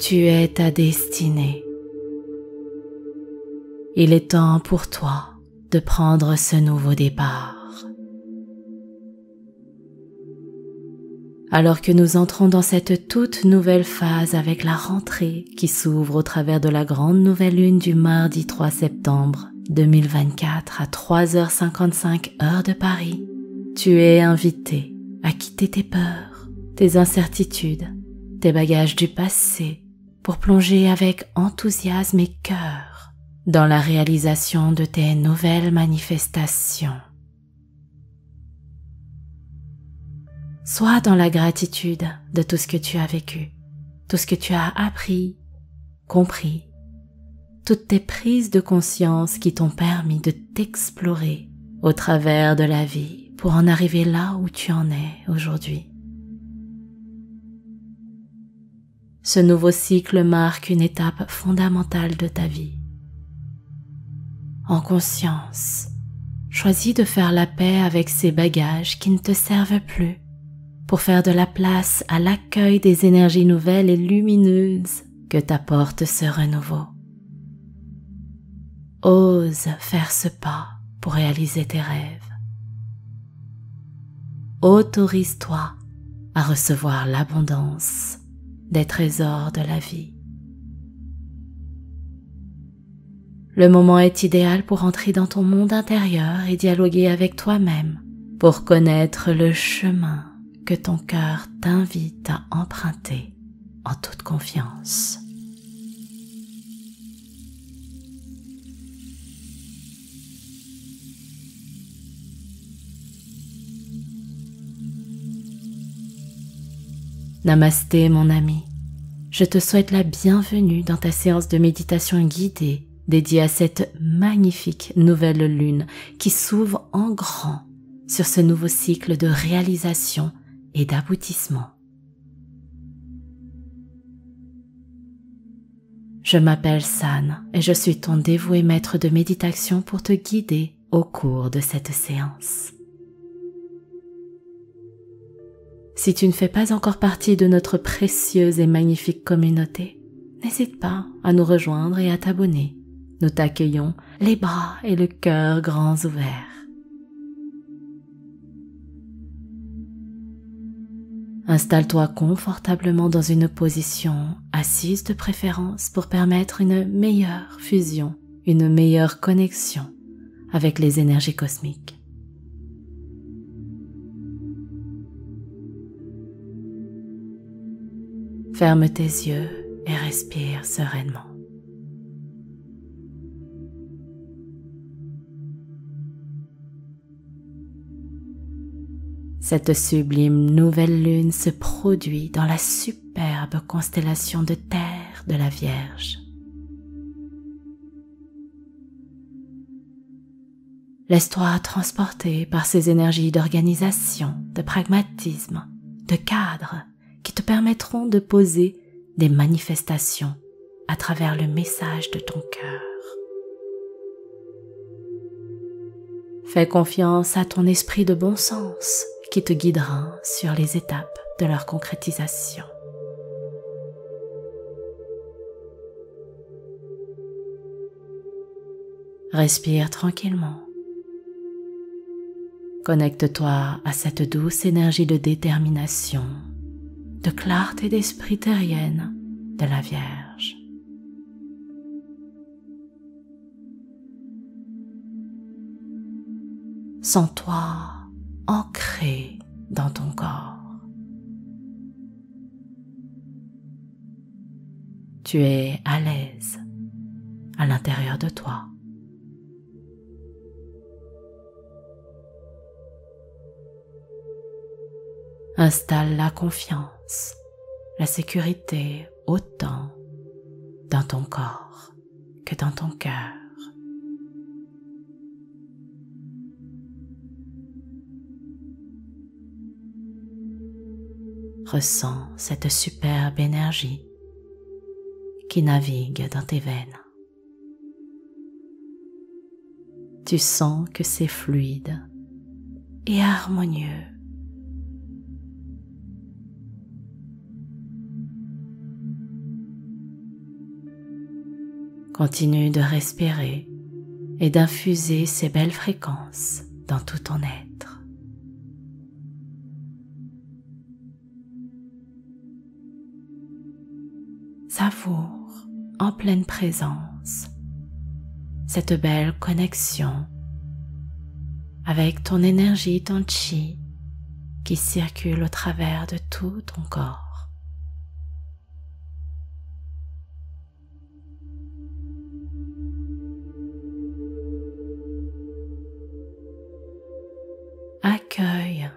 Tu es ta destinée. Il est temps pour toi de prendre ce nouveau départ. Alors que nous entrons dans cette toute nouvelle phase avec la rentrée qui s'ouvre au travers de la grande nouvelle lune du mardi 3 septembre 2024 à 3h55 heure de Paris, tu es invité à quitter tes peurs, tes incertitudes, tes bagages du passé pour plonger avec enthousiasme et cœur dans la réalisation de tes nouvelles manifestations. Sois dans la gratitude de tout ce que tu as vécu, tout ce que tu as appris, compris, toutes tes prises de conscience qui t'ont permis de t'explorer au travers de la vie pour en arriver là où tu en es aujourd'hui. Ce nouveau cycle marque une étape fondamentale de ta vie. En conscience, choisis de faire la paix avec ces bagages qui ne te servent plus pour faire de la place à l'accueil des énergies nouvelles et lumineuses que t'apporte ce renouveau. Ose faire ce pas pour réaliser tes rêves. Autorise-toi à recevoir l'abondance des trésors de la vie. Le moment est idéal pour entrer dans ton monde intérieur et dialoguer avec toi-même pour connaître le chemin que ton cœur t'invite à emprunter en toute confiance. Namasté mon ami, je te souhaite la bienvenue dans ta séance de méditation guidée dédiée à cette magnifique nouvelle lune qui s'ouvre en grand sur ce nouveau cycle de réalisation et d'aboutissement. Je m'appelle San et je suis ton dévoué maître de méditation pour te guider au cours de cette séance. Si tu ne fais pas encore partie de notre précieuse et magnifique communauté, n'hésite pas à nous rejoindre et à t'abonner. Nous t'accueillons les bras et le cœur grands ouverts. Installe-toi confortablement dans une position assise de préférence pour permettre une meilleure fusion, une meilleure connexion avec les énergies cosmiques. Ferme tes yeux et respire sereinement. Cette sublime nouvelle lune se produit dans la superbe constellation de terre de la Vierge. Laisse-toi transporter par ces énergies d'organisation, de pragmatisme, de cadre qui te permettront de poser des manifestations à travers le message de ton cœur. Fais confiance à ton esprit de bon sens qui te guidera sur les étapes de leur concrétisation. Respire tranquillement. Connecte-toi à cette douce énergie de détermination, de clarté d'esprit terrienne de la Vierge. Sens-toi ancré dans ton corps. Tu es à l'aise à l'intérieur de toi. Installe la confiance, la sécurité autant dans ton corps que dans ton cœur. Ressens cette superbe énergie qui navigue dans tes veines. Tu sens que c'est fluide et harmonieux. Continue de respirer et d'infuser ces belles fréquences dans tout ton être. Savoure en pleine présence cette belle connexion avec ton énergie, ton chi qui circule au travers de tout ton corps. Accueille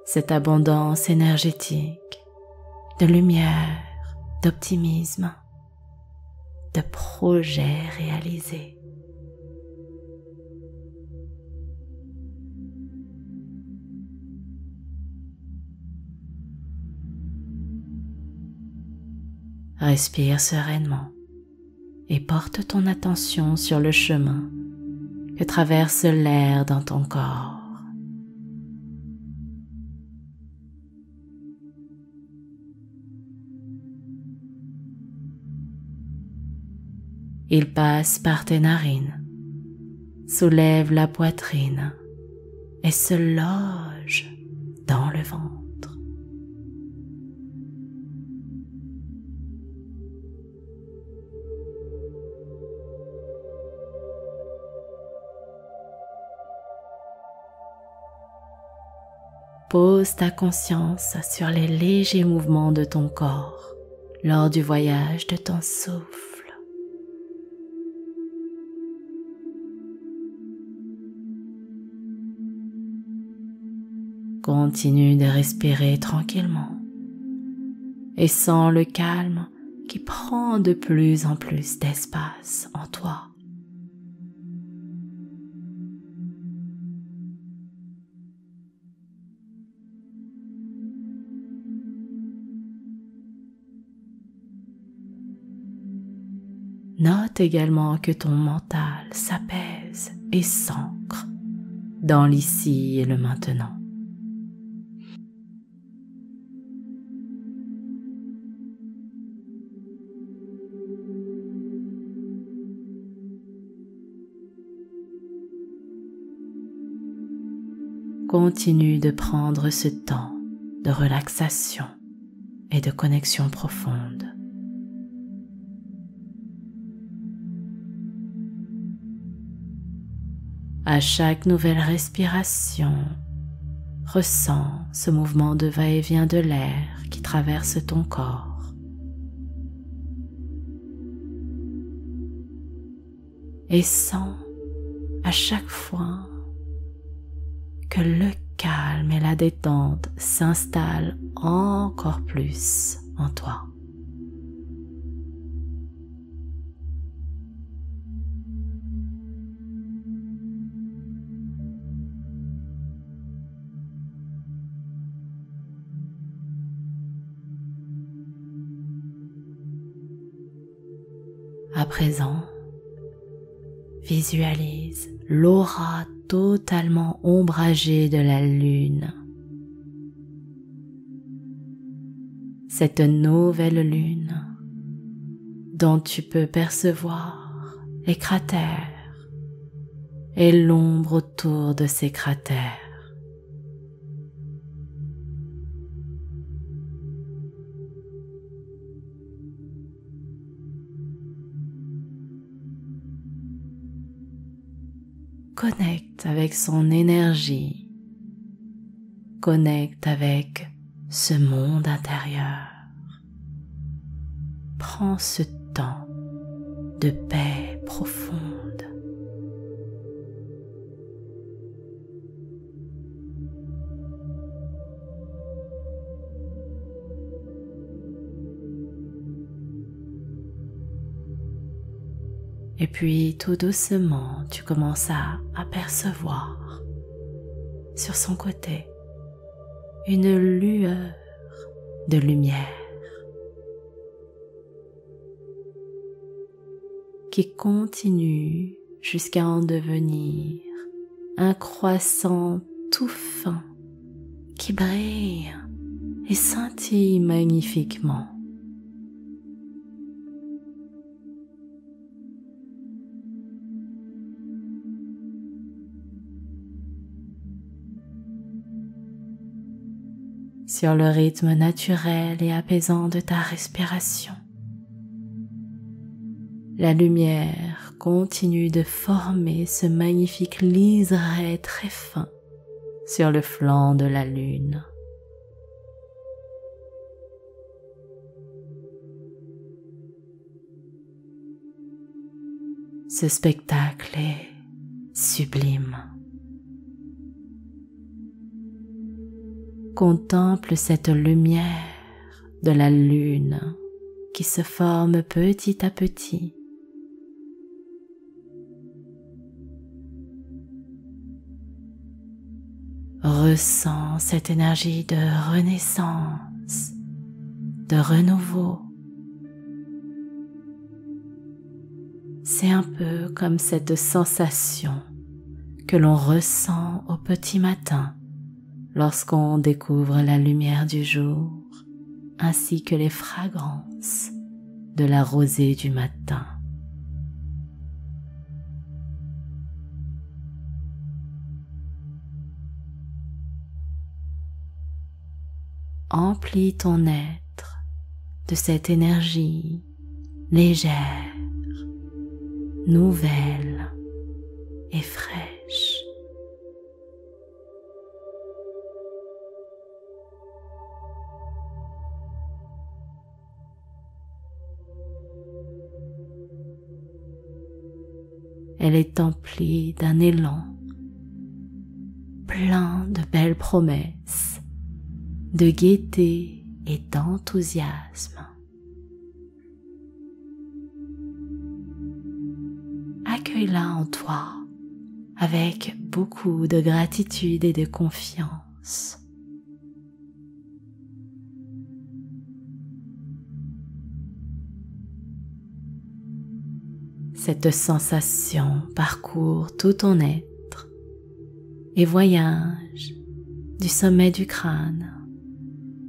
cette abondance énergétique de lumière, d'optimisme, de projets réalisés. Respire sereinement et porte ton attention sur le chemin que traverse l'air dans ton corps. Il passe par tes narines, soulève la poitrine et se loge dans le ventre. Pose ta conscience sur les légers mouvements de ton corps lors du voyage de ton souffle. Continue de respirer tranquillement et sens le calme qui prend de plus en plus d'espace en toi. Note également que ton mental s'apaise et s'ancre dans l'ici et le maintenant. Continue de prendre ce temps de relaxation et de connexion profonde. À chaque nouvelle respiration, ressens ce mouvement de va-et-vient de l'air qui traverse ton corps. Et sens à chaque fois que le calme et la détente s'installent encore plus en toi. À présent, visualise l'aura totalement ombragée de la lune. Cette nouvelle lune dont tu peux percevoir les cratères et l'ombre autour de ces cratères. Connecte avec son énergie, connecte avec ce monde intérieur. Prends ce temps de paix profonde. Et puis tout doucement, tu commences à apercevoir sur son côté une lueur de lumière qui continue jusqu'à en devenir un croissant tout fin qui brille et scintille magnifiquement. sur le rythme naturel et apaisant de ta respiration. La lumière continue de former ce magnifique liseré très fin sur le flanc de la lune. Ce spectacle est sublime. Contemple cette lumière de la lune qui se forme petit à petit. Ressens cette énergie de renaissance, de renouveau. C'est un peu comme cette sensation que l'on ressent au petit matin lorsqu'on découvre la lumière du jour ainsi que les fragrances de la rosée du matin. Emplis ton être de cette énergie légère, nouvelle et fraîche. Elle est emplie d'un élan, plein de belles promesses, de gaieté et d'enthousiasme. Accueille-la en toi avec beaucoup de gratitude et de confiance. Cette sensation parcourt tout ton être et voyage du sommet du crâne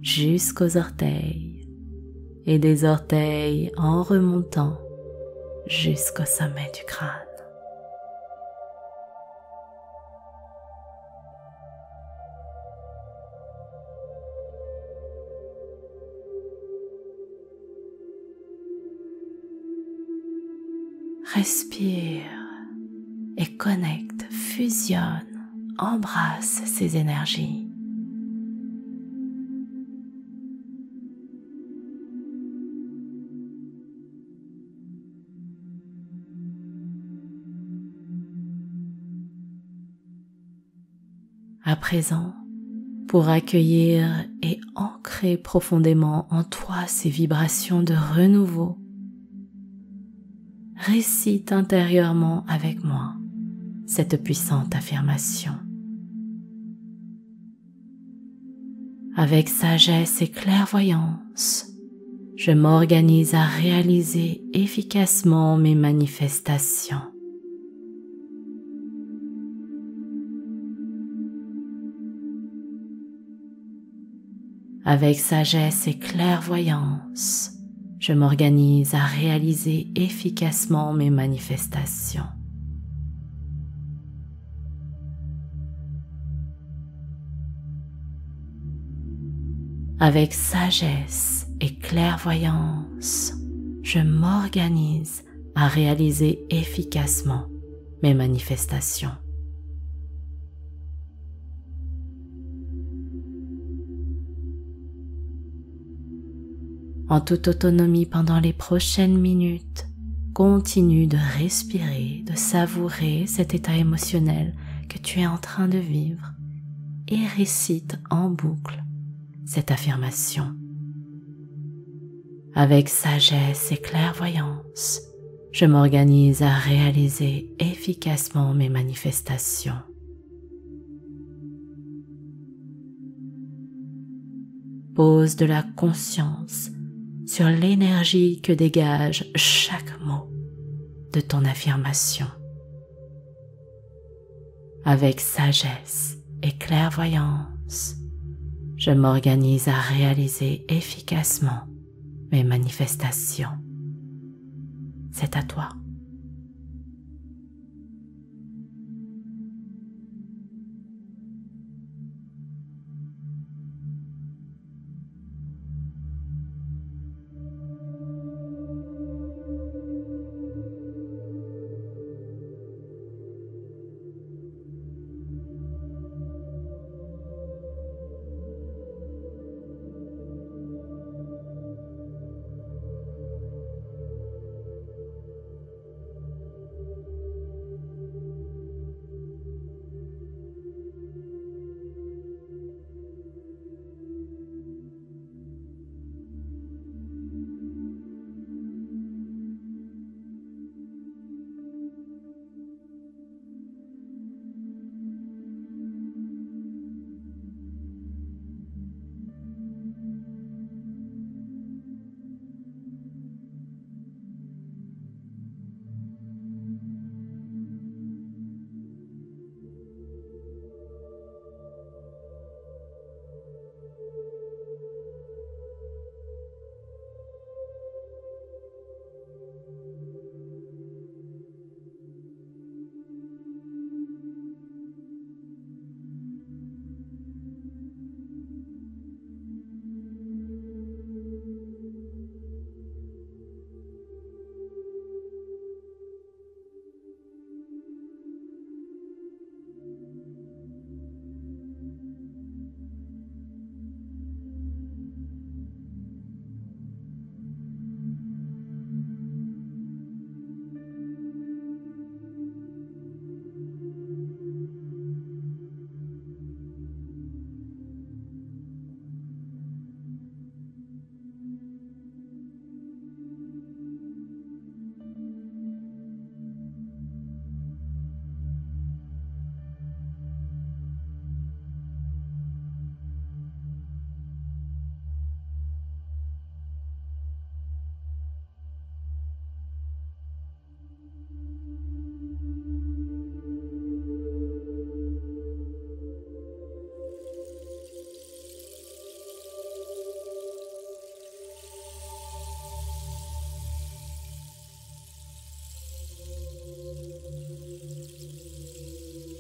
jusqu'aux orteils et des orteils en remontant jusqu'au sommet du crâne. Respire et connecte, fusionne, embrasse ces énergies. À présent, pour accueillir et ancrer profondément en toi ces vibrations de renouveau, récite intérieurement avec moi cette puissante affirmation. Avec sagesse et clairvoyance, je m'organise à réaliser efficacement mes manifestations. Avec sagesse et clairvoyance, je m'organise à réaliser efficacement mes manifestations. Avec sagesse et clairvoyance, je m'organise à réaliser efficacement mes manifestations. En toute autonomie pendant les prochaines minutes, continue de respirer, de savourer cet état émotionnel que tu es en train de vivre et récite en boucle cette affirmation. Avec sagesse et clairvoyance, je m'organise à réaliser efficacement mes manifestations. Pose de la conscience sur l'énergie que dégage chaque mot de ton affirmation. Avec sagesse et clairvoyance, je m'organise à réaliser efficacement mes manifestations. C'est à toi.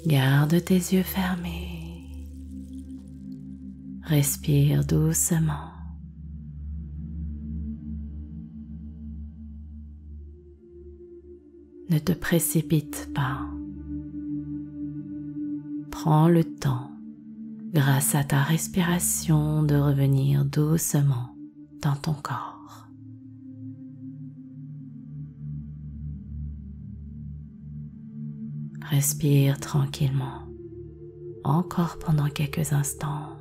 Garde tes yeux fermés. Respire doucement. Ne te précipite pas. Prends le temps, grâce à ta respiration, de revenir doucement dans ton corps. Respire tranquillement, encore pendant quelques instants.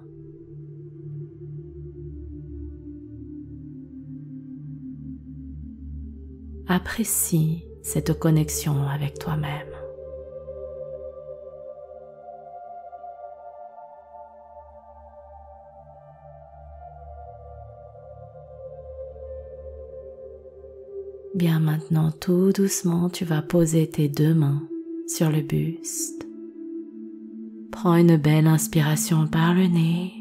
Apprécie cette connexion avec toi-même. Bien, maintenant, tout doucement, tu vas poser tes deux mains sur le buste. Prends une belle inspiration par le nez.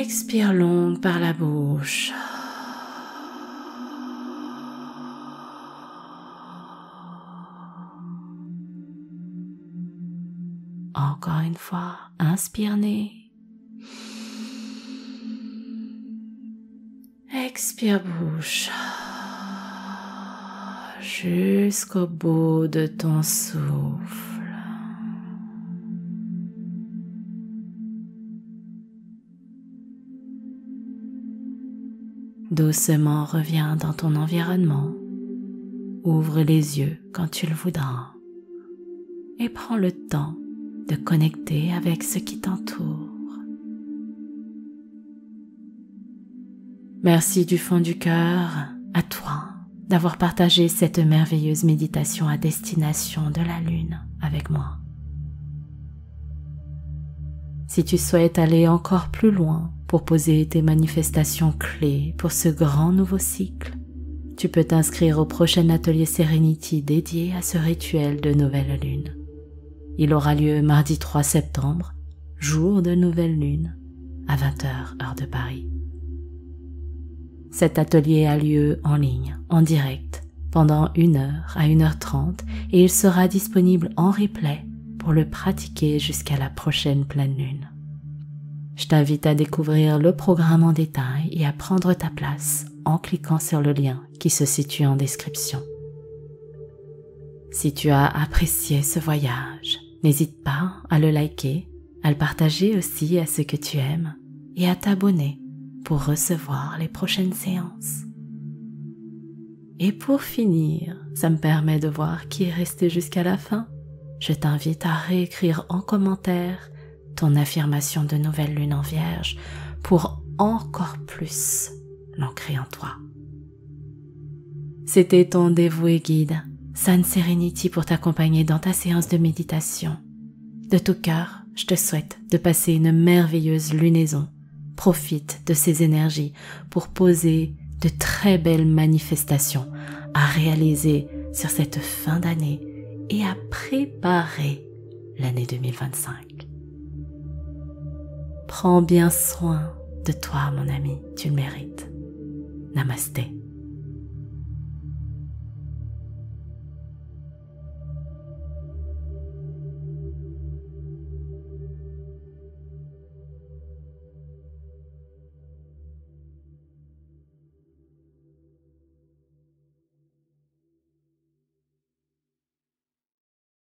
Expire longue par la bouche. Encore une fois, inspire nez. Expire bouche. Jusqu'au bout de ton souffle. Doucement reviens dans ton environnement. Ouvre les yeux quand tu le voudras. Et prends le temps de connecter avec ce qui t'entoure. Merci du fond du cœur à toi d'avoir partagé cette merveilleuse méditation à destination de la Lune avec moi. Si tu souhaites aller encore plus loin pour poser tes manifestations clés pour ce grand nouveau cycle, tu peux t'inscrire au prochain atelier Serenity dédié à ce rituel de nouvelle lune. Il aura lieu mardi 3 septembre, jour de nouvelle lune, à 20h heure de Paris. Cet atelier a lieu en ligne, en direct, pendant 1h à 1h30 et il sera disponible en replay pour le pratiquer jusqu'à la prochaine pleine lune. Je t'invite à découvrir le programme en détail et à prendre ta place en cliquant sur le lien qui se situe en description. Si tu as apprécié ce voyage, n'hésite pas à le liker, à le partager aussi à ceux que tu aimes et à t'abonner pour recevoir les prochaines séances. Et pour finir, ça me permet de voir qui est resté jusqu'à la fin. Je t'invite à réécrire en commentaire ton affirmation de nouvelle lune en Vierge pour encore plus l'ancrer en toi. C'était ton dévoué guide, San Serenity, pour t'accompagner dans ta séance de méditation. De tout cœur, je te souhaite de passer une merveilleuse lunaison. Profite de ces énergies pour poser de très belles manifestations à réaliser sur cette fin d'année et à préparer l'année 2025. Prends bien soin de toi, mon ami, tu le mérites. Namasté.